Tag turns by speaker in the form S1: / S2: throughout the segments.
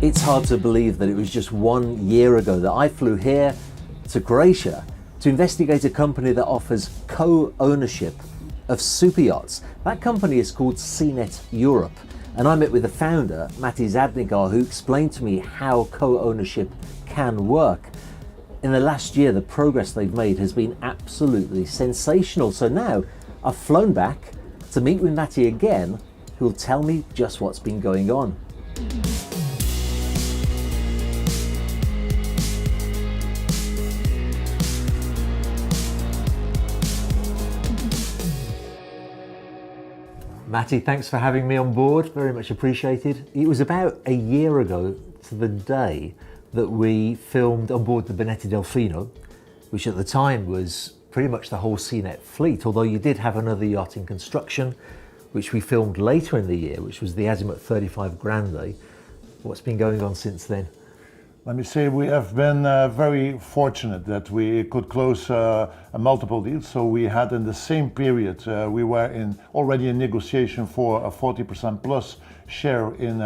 S1: It's hard to believe that it was just 1 year ago that I flew here to Croatia to investigate a company that offers co-ownership of superyachts. That company is called SeaNet Europe, and I met with the founder, Mati Zadnigar, who explained to me how co-ownership can work. In the last year, the progress they've made has been absolutely sensational. So now I've flown back to meet with Mati again, who will tell me just what's been going on. Mati, thanks for having me on board, very much appreciated. It was about a year ago to the day that we filmed on board the Benetti Delfino, which at the time was pretty much the whole SeaNet fleet, although you did have another yacht in construction, which we filmed later in the year, which was the Azimuth 35 Grande. What's been going on since then?
S2: Let me say we have been very fortunate that we could close multiple deals. So we had in the same period, we were already in negotiation for a 40% plus share in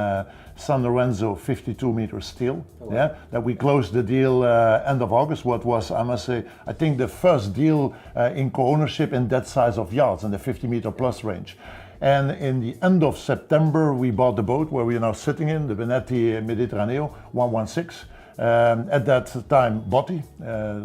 S2: San Lorenzo 52 meter steel. Oh, wow. Yeah, that we closed the deal end of August. What was, I must say, I think the first deal in co-ownership in that size of yachts in the 50 meter plus range. And in the end of September, we bought the boat where we are now sitting in, the Benetti Mediterraneo 116. At that time, Botti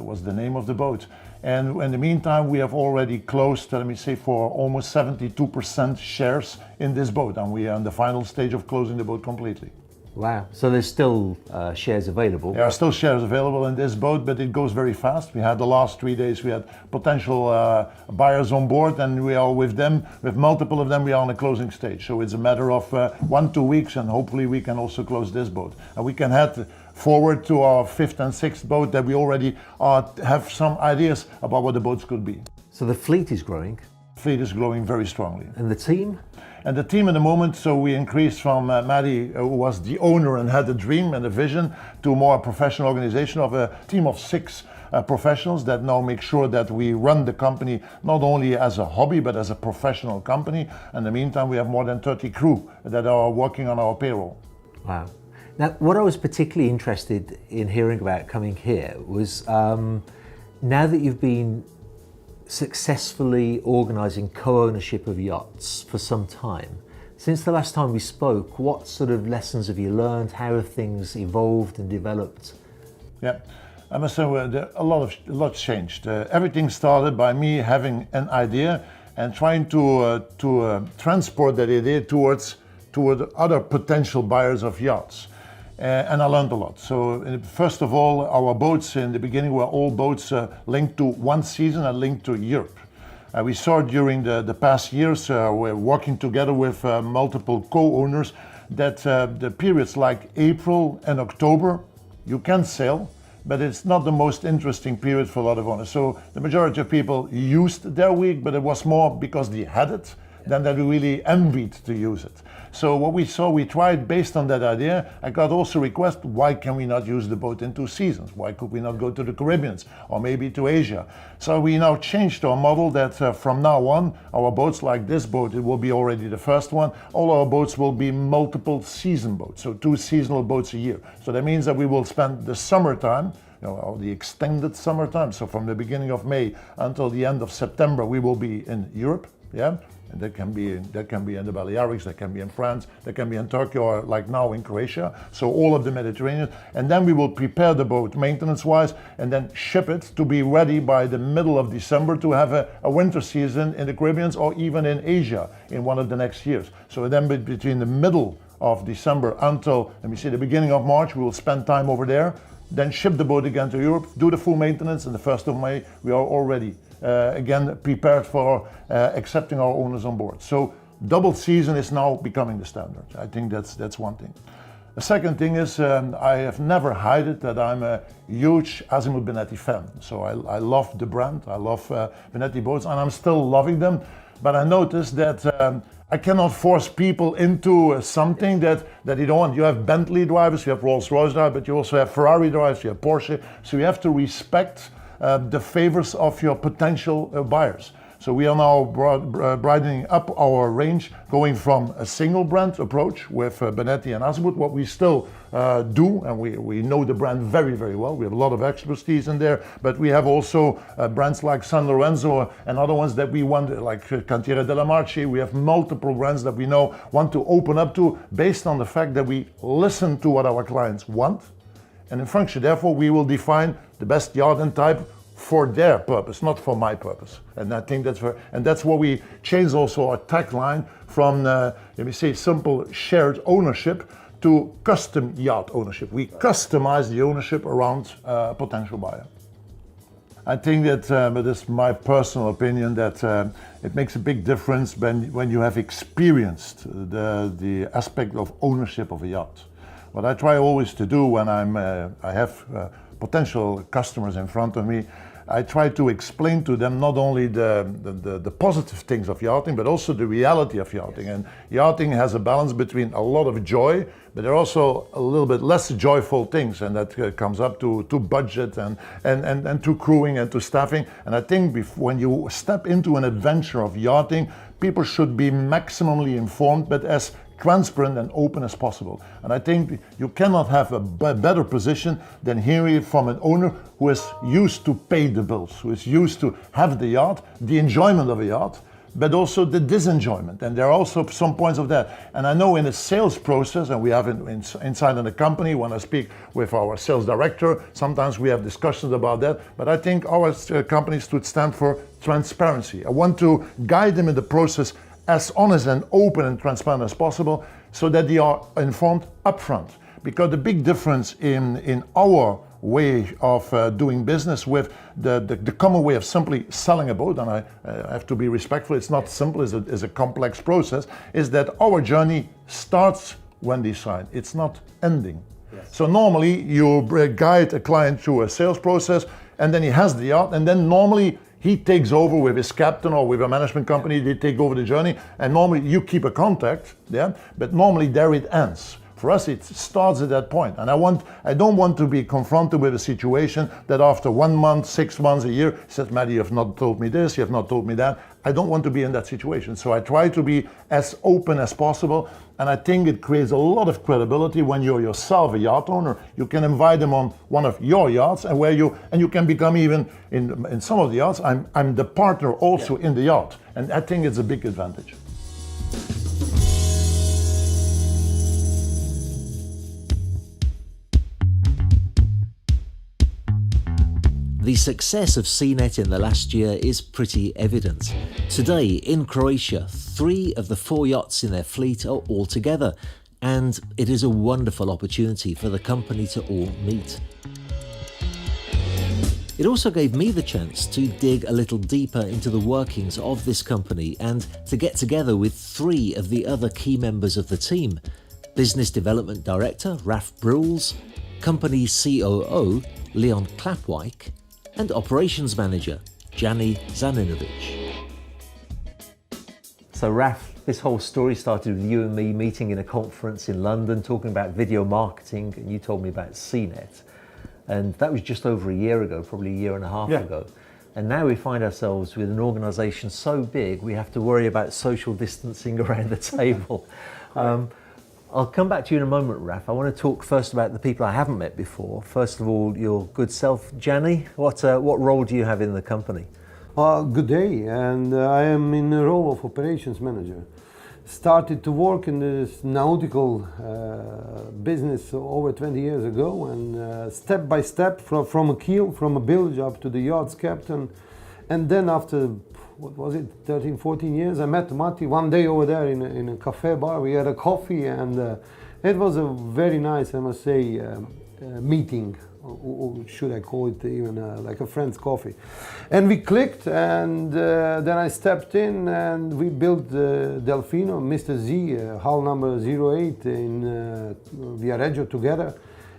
S2: was the name of the boat. And in the meantime, we have already closed, let me say, for almost 72% shares in this boat. And we are in the final stage of closing the boat completely.
S1: Wow, so there's still shares available?
S2: There are still shares available in this boat, but it goes very fast. We had the last 3 days, we had potential buyers on board, and we are with them, with multiple of them, we are on the closing stage. So it's a matter of 1-2 weeks, and hopefully we can also close this boat. And we can head forward to our 5th and 6th boat that we already have some ideas about what the boats could be.
S1: So the fleet is growing?
S2: The fleet is growing very strongly.
S1: And the team?
S2: And the team at the moment, so we increased from Matti, who was the owner and had a dream and a vision, to a more professional organization of a team of 6 professionals that now make sure that we run the company not only as a hobby but as a professional company. In the meantime, we have more than 30 crew that are working on our payroll.
S1: Wow. Now, what I was particularly interested in hearing about coming here was now that you've been successfully organising co-ownership of yachts for some time. Since the last time we spoke, what sort of lessons have you learned? How have things evolved and developed?
S2: Yeah, I must say a lot changed. Everything started by me having an idea and trying to transport that idea toward other potential buyers of yachts. And I learned a lot. So first of all, our boats in the beginning were all boats linked to one season and linked to Europe. We saw during the past years, we're working together with multiple co-owners, that the periods like April and October, you can sail, but it's not the most interesting period for a lot of owners. So the majority of people used their week, but it was more because they had it than that we really envied to use it. So what we saw, we tried based on that idea. I got also requests, why can we not use the boat in 2 seasons? Why could we not go to the Caribbean or maybe to Asia? So we now changed our model that from now on, our boats like this boat, it will be already the first one, all our boats will be multiple season boats, so 2 seasonal boats a year. So that means that we will spend the summertime, or the extended summertime, so from the beginning of May until the end of September, we will be in Europe, yeah? And that can be in the Balearics, that can be in France, that can be in Turkey, or like now in Croatia. So all of the Mediterranean. And then we will prepare the boat maintenance-wise and then ship it to be ready by the middle of December to have a winter season in the Caribbean or even in Asia in one of the next years. So then between the middle of December until, let me see, the beginning of March, we will spend time over there, then ship the boat again to Europe, do the full maintenance, and the 1st of May we are already again prepared for accepting our owners on board. So double season is now becoming the standard. I think that's one thing. The second thing is I have never hidden that I'm a huge Azimuth Benetti fan. So I love the brand, I love Benetti boats, and I'm still loving them. But I noticed that I cannot force people into something that they don't want. You have Bentley drivers, you have Rolls-Royce drivers, but you also have Ferrari drivers, you have Porsche. So you have to respect the favors of your potential buyers. So we are now broadening up our range, going from a single brand approach with Benetti and Azimut, what we still do, and we know the brand very, very well. We have a lot of expertise in there, but we have also brands like San Lorenzo and other ones that we want, like Cantiere della Marche. We have multiple brands that we know want to open up to, based on the fact that we listen to what our clients want, and in function, therefore, we will define the best yacht and type for their purpose, not for my purpose. And I think that's what we changed also our tagline from, let me say, simple shared ownership to custom yacht ownership. We customize the ownership around a potential buyer. I think that, but this is my personal opinion, that it makes a big difference when you have experienced the aspect of ownership of a yacht. What I try always to do when I have potential customers in front of me, I try to explain to them not only the positive things of yachting, but also the reality of yachting. Yes. And yachting has a balance between a lot of joy, but there are also a little bit less joyful things, and that comes up to budget and to crewing and to staffing. And I think when you step into an adventure of yachting, people should be maximally informed, but as transparent and open as possible. And I think you cannot have a better position than hearing it from an owner who is used to pay the bills, who is used to have the yacht, the enjoyment of a yacht, but also the disenjoyment. And there are also some points of that. And I know in the sales process, and we have it inside in the company, when I speak with our sales director, sometimes we have discussions about that. But I think our company should stand for transparency. I want to guide them in the process as honest and open and transparent as possible, so that they are informed upfront. Because the big difference in our way of doing business with the common way of simply selling a boat, and I have to be respectful, it's not simple, it's a complex process, is that our journey starts when they sign, it's not ending. Yes. So normally you guide a client through a sales process, and then he has the yacht, and then normally he takes over with his captain or with a management company, they take over the journey, and normally you keep a contact, yeah, but normally there it ends. For us, it starts at that point. And I don't want to be confronted with a situation that after 1 month, 6 months, a year, says, Maddie, you have not told me this, you have not told me that. I don't want to be in that situation. So I try to be as open as possible. And I think it creates a lot of credibility when you're yourself a yacht owner. You can invite them on one of your yachts, and you can become, even in some of the yachts, I'm the partner also in the yacht. And I think it's a big advantage.
S1: The success of SeaNet in the last year is pretty evident. Today, in Croatia, 3 of the 4 yachts in their fleet are all together, and it is a wonderful opportunity for the company to all meet. It also gave me the chance to dig a little deeper into the workings of this company and to get together with 3 of the other key members of the team: Business Development Director Raf Bruls, Company COO Leon Klapwijk, and Operations Manager Jani Zaninovic. So Raf, this whole story started with you and me meeting in a conference in London, talking about video marketing, and you told me about SeaNet. And that was just over a year ago, probably a year and a half ago. And now we find ourselves with an organisation so big, we have to worry about social distancing around the table. I'll come back to you in a moment, Raf. I want to talk first about the people I haven't met before. First of all, your good self, Jani. What role do you have in the company?
S3: Good day, and I am in the role of operations manager. Started to work in this nautical business over 20 years ago, and step by step, from a keel, from a bilge up to the yacht's captain, and then after, what was it, 13, 14 years, I met Matti one day over there in a cafe bar. We had a coffee, and it was a very nice, I must say, meeting, or should I call it even like a friend's coffee. And we clicked, and then I stepped in, and we built Delfino, Mr. Z, hull number 08 in Viareggio together.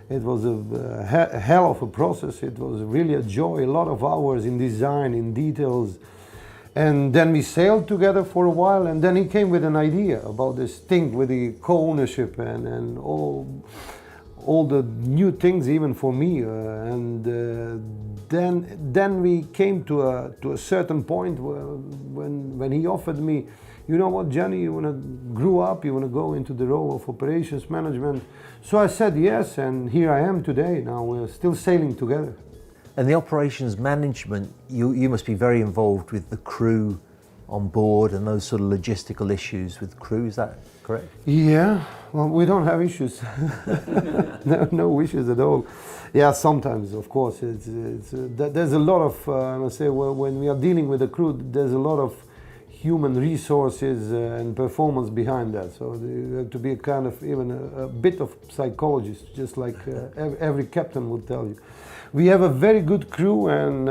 S3: It was a hell of a process. It was really a joy, a lot of hours in design, in details. And then we sailed together for a while, and then he came with an idea about this thing with the co-ownership and all all the new things even for me, and then we came to a certain point when he offered me, you know what, Johnny, you want to grow up, you want to go into the role of operations management. So I said yes, and here I am today. Now we're still sailing together.
S1: And the operations management, you must be very involved with the crew on board and those sort of logistical issues with crew, is that correct?
S3: Yeah, well, we don't have issues. no issues at all. Yeah, sometimes, of course, there's a lot of, I must say, when we are dealing with the crew, there's a lot of human resources and performance behind that. So you have to be a kind of, even a bit of psychologist, just like every captain would tell you. We have a very good crew and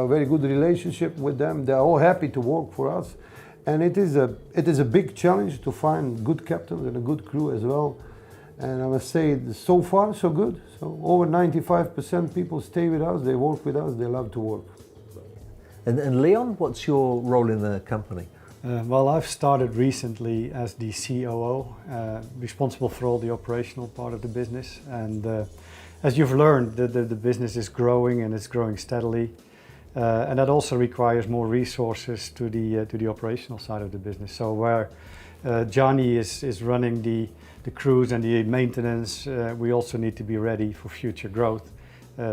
S3: very good relationship with them. They're all happy to work for us. And it is a big challenge to find good captains and a good crew as well. And I must say, so far, so good. So over 95% people stay with us, they work with us, they love to work.
S1: And Leon, what's your role in the company?
S4: Well, I've started recently as the COO, responsible for all the operational part of the business. And as you've learned, the business is growing and it's growing steadily. And that also requires more resources to the operational side of the business. So where Johnny is running the crews and the maintenance, we also need to be ready for future growth,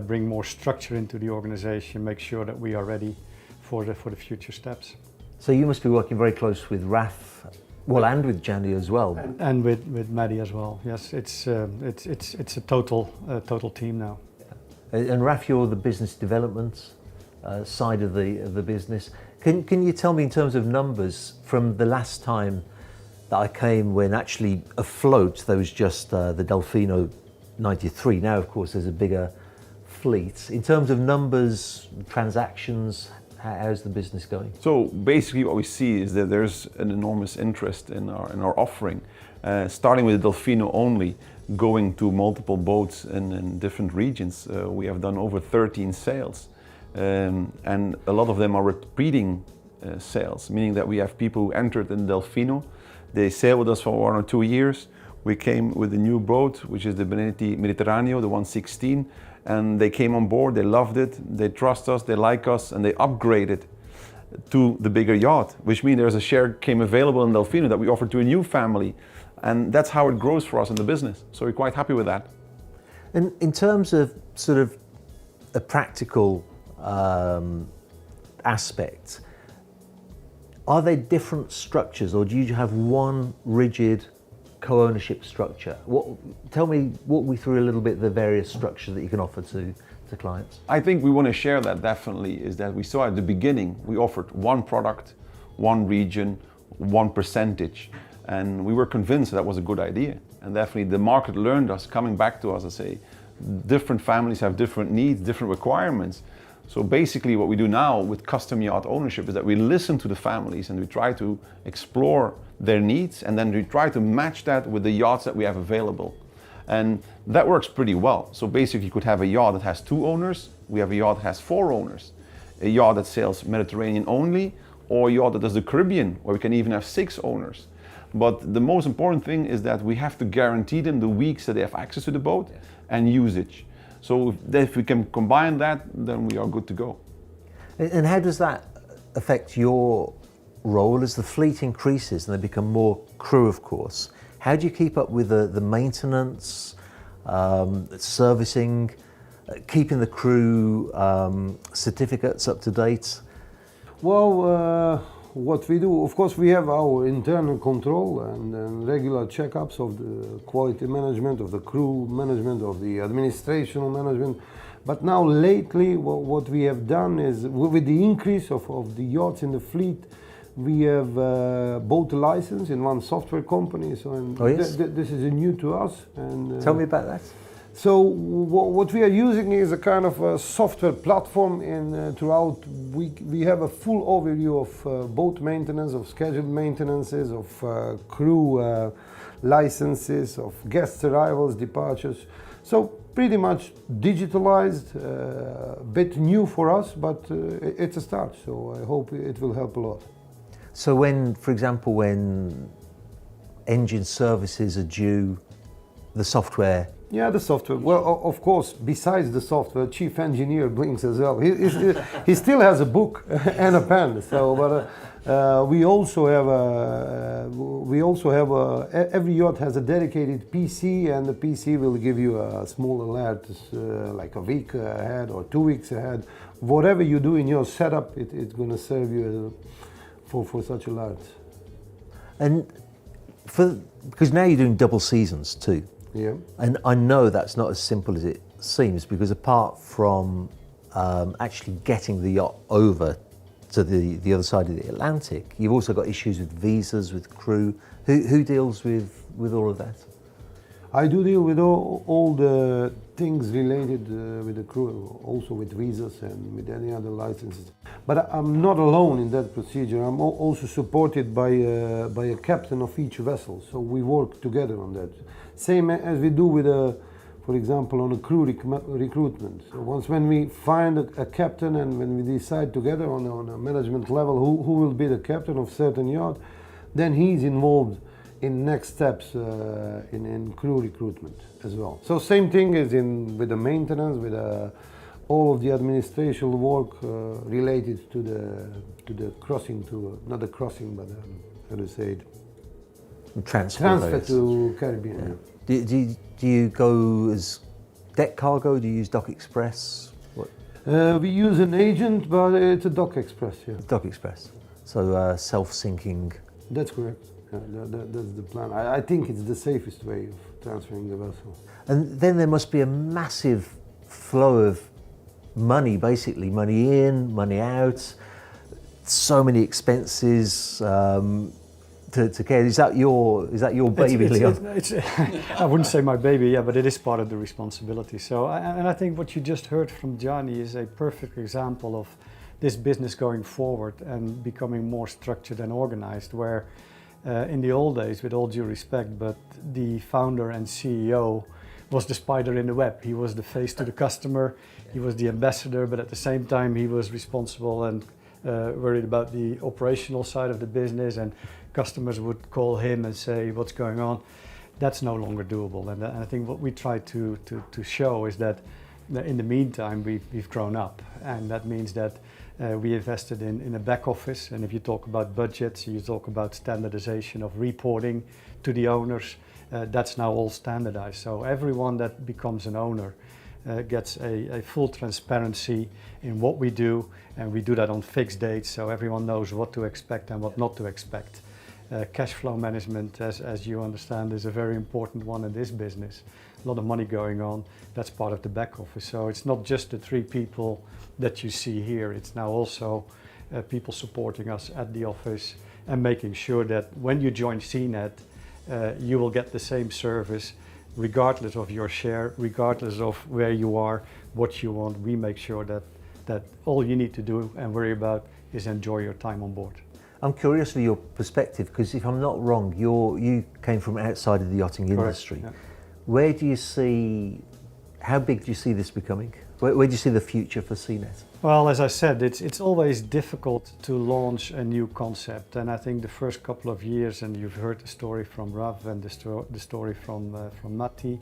S4: bring more structure into the organization, make sure that we are ready for the future steps.
S1: So you must be working very close with Raf, well, and with Johnny as well.
S4: And with Maddie as well. Yes, it's a total team now.
S1: And Raf, you're the business development side of the business. Can you tell me in terms of numbers from the last time that I came, when actually afloat there was just the Delfino 93. Now, of course, there's a bigger fleet. In terms of numbers, transactions, how's the business going?
S5: So basically what we see is that there's an enormous interest in our offering, starting with the Delfino only, going to multiple boats in different regions. We have done over 13 sales, and a lot of them are repeating sales, meaning that we have people who entered in Delfino, they sail with us for 1 or 2 years. We came with a new boat, which is the Benedetto Mediterraneo, the 116, and they came on board, they loved it, they trust us, they like us, and they upgraded to the bigger yacht, which means there's a share came available in Delfino that we offer to a new family, and that's how it grows for us in the business. So we're quite happy with that.
S1: And in terms of sort of a practical aspect, are there different structures, or do you have one rigid co-ownership structure? Walk me through a little bit the various structures that you can offer to clients.
S5: I think we want to share that definitely, is that we saw at the beginning, we offered one product, one region, one percentage, and we were convinced that was a good idea. And definitely the market learned us, coming back to us and say, different families have different needs, different requirements. So basically what we do now with custom yacht ownership is that we listen to the families and we try to explore their needs, and then we try to match that with the yachts that we have available. And that works pretty well. So basically you could have a yacht that has 2 owners, we have a yacht that has 4 owners, a yacht that sails Mediterranean only, or a yacht that does the Caribbean, where we can even have 6 owners. But the most important thing is that we have to guarantee them the weeks that they have access to the boat and usage. So if we can combine that, then we are good to go.
S1: And how does that affect your role as the fleet increases and they become more crew, of course? How do you keep up with the maintenance, servicing, keeping the crew certificates up to date?
S3: Well, what we do, of course, we have our internal control and regular checkups of the quality management, of the crew management, of the administrational management. But now lately, what we have done is, with the increase of the yachts in the fleet, we have bought a license in one software company. So
S1: oh, yes?
S3: This is new to us. And
S1: tell me about that.
S3: So what we are using is a kind of a software platform, and throughout we have a full overview of boat maintenance, of scheduled maintenances, of crew licenses, of guest arrivals, departures. So pretty much digitalized, a bit new for us, but it's a start. So I hope it will help a lot.
S1: So when, for example, when engine services are due, the software
S3: Yeah, the software. Well, of course, besides the software, chief engineer brings as well. He still has a book and a pen. So, but we also have every yacht has a dedicated PC, and the PC will give you a small alert, like a week ahead or 2 weeks ahead. Whatever you do in your setup, it's going to serve you for such alerts.
S1: And because now you're doing double seasons too.
S3: Yeah.
S1: And I know that's not as simple as it seems, because apart from actually getting the yacht over to the other side of the Atlantic, you've also got issues with visas, with crew. Who deals with all of that?
S3: I do deal with all the things related with the crew, also with visas and with any other licenses. But I'm not alone in that procedure. I'm also supported by a captain of each vessel, so we work together on that. Same as we do with for example, on a crew recruitment. So when we find a captain and when we decide together on a management level who will be the captain of certain yacht, then he's involved in next steps in crew recruitment as well. So same thing is with the maintenance, with all of the administrative work related to the crossing not the crossing, but how to say it? Transfer to Caribbean.
S1: Yeah. Do you go as deck cargo? Do you use Dock Express? What?
S3: We use an agent, but it's a Dock Express. Yeah.
S1: Dock Express. So self-sinking.
S3: That's correct. Yeah, that's the plan. I think it's the safest way of transferring the vessel.
S1: And then there must be a massive flow of money, basically money in, money out. So many expenses. To care. Is that your baby, Leon?
S4: I wouldn't say my baby, yeah, but it is part of the responsibility. So, and I think what you just heard from Gianni is a perfect example of this business going forward and becoming more structured and organized, where in the old days, with all due respect, but the founder and CEO was the spider in the web. He was the face to the customer, he was the ambassador, but at the same time he was responsible and worried about the operational side of the business, and customers would call him and say what's going on. That's no longer doable, and I think what we try to show is that in the meantime we've grown up, and that means that we invested in a back office, and if you talk about budgets, you talk about standardization of reporting to the owners, that's now all standardized. So everyone that becomes an owner gets a full transparency in what we do, and we do that on fixed dates, so everyone knows what to expect and what not to expect. Cash flow management, as you understand, is a very important one in this business. A lot of money going on, that's part of the back office. So it's not just the 3 people that you see here, it's now also people supporting us at the office and making sure that when you join SeaNet, you will get the same service regardless of your share, regardless of where you are, what you want. We make sure that all you need to do and worry about is enjoy your time on board.
S1: I'm curious of your perspective, because if I'm not wrong, you came from outside of the yachting industry.
S4: Yeah.
S1: Where do you see, how big do you see this becoming? Where do you see the future for SeaNet?
S4: Well, as I said, it's always difficult to launch a new concept, and I think the first couple of years, and you've heard the story from Rav and the story from Matti,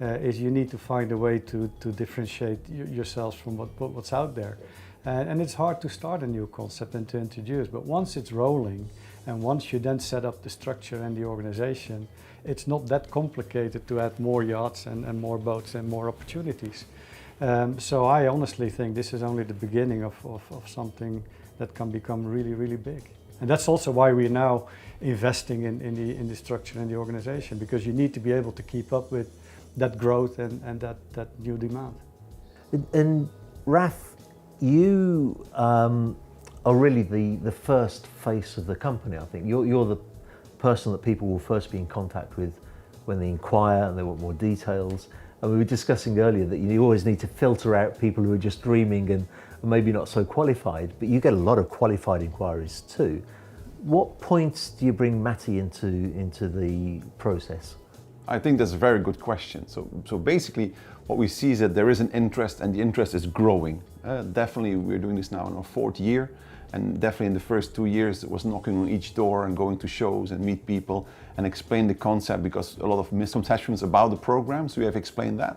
S4: is you need to find a way to differentiate yourselves from what's out there. And it's hard to start a new concept and to introduce, but once it's rolling and once you then set up the structure and the organization, it's not that complicated to add more yachts and more boats and more opportunities. So I honestly think this is only the beginning of something that can become really, really big. And that's also why we're now investing in the structure and the organization, because you need to be able to keep up with that growth and that new demand.
S1: And Raf, you are really the first face of the company, I think. You're the person that people will first be in contact with when they inquire and they want more details. And we were discussing earlier that you always need to filter out people who are just dreaming and maybe not so qualified, but you get a lot of qualified inquiries too. What points do you bring Matti into the process?
S5: I think that's a very good question. So basically what we see is that there is an interest, and the interest is growing. Definitely we're doing this now in our 4th year, And definitely in the first 2 years, it was knocking on each door and going to shows and meet people and explain the concept, because a lot of misconceptions about the program, so we have explained that.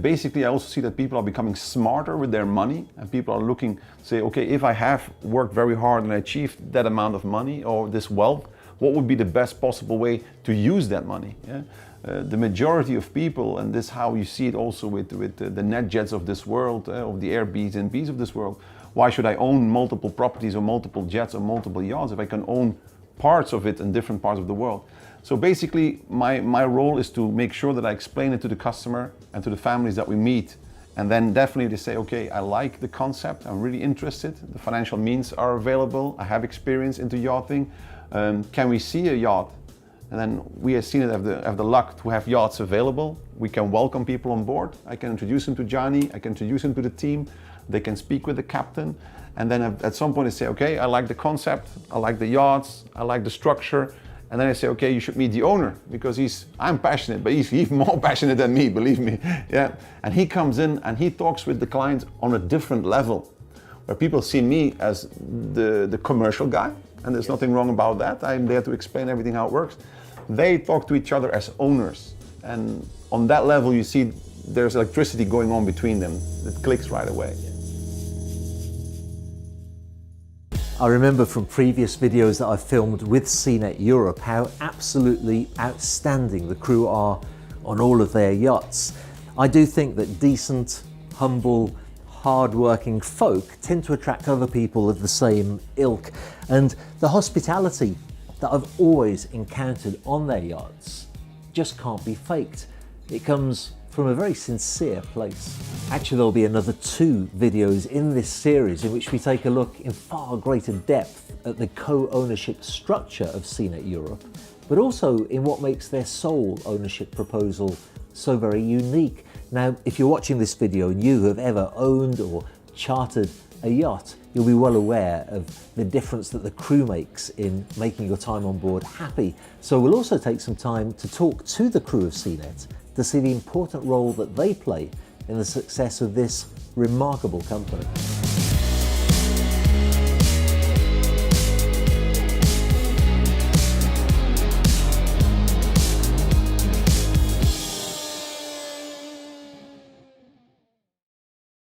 S5: Basically, I also see that people are becoming smarter with their money, and people are looking, say, okay, if I have worked very hard and achieved that amount of money or this wealth, what would be the best possible way to use that money? Yeah? The majority of people, and this is how you see it also with the NetJets of this world, of the Airbnbs of this world, why should I own multiple properties or multiple jets or multiple yachts if I can own parts of it in different parts of the world? So basically, my role is to make sure that I explain it to the customer and to the families that we meet. And then definitely they say, okay, I like the concept, I'm really interested, the financial means are available, I have experience into yachting, can we see a yacht? And then we at SeaNet have the luck to have yachts available. We can welcome people on board. I can introduce them to Johnny, I can introduce them to the team, they can speak with the captain. And then at some point they say, okay, I like the concept, I like the yachts, I like the structure. And then I say, okay, you should meet the owner, because I'm passionate, but he's even more passionate than me, believe me. Yeah. And he comes in and he talks with the clients on a different level, where people see me as the commercial guy, and there's nothing wrong about that. I'm there to explain everything how it works. They talk to each other as owners. And on that level, you see there's electricity going on between them. It clicks right away.
S1: I remember from previous videos that I've filmed with SeaNet Europe how absolutely outstanding the crew are on all of their yachts. I do think that decent, humble, hard-working folk tend to attract other people of the same ilk, and the hospitality that I've always encountered on their yachts just can't be faked. It comes from a very sincere place. Actually, there'll be another 2 videos in this series in which we take a look in far greater depth at the co-ownership structure of SeaNet Europe, but also in what makes their sole ownership proposal so very unique. Now, if you're watching this video and you have ever owned or chartered a yacht, you'll be well aware of the difference that the crew makes in making your time on board happy. So we'll also take some time to talk to the crew of SeaNet to see the important role that they play in the success of this remarkable company.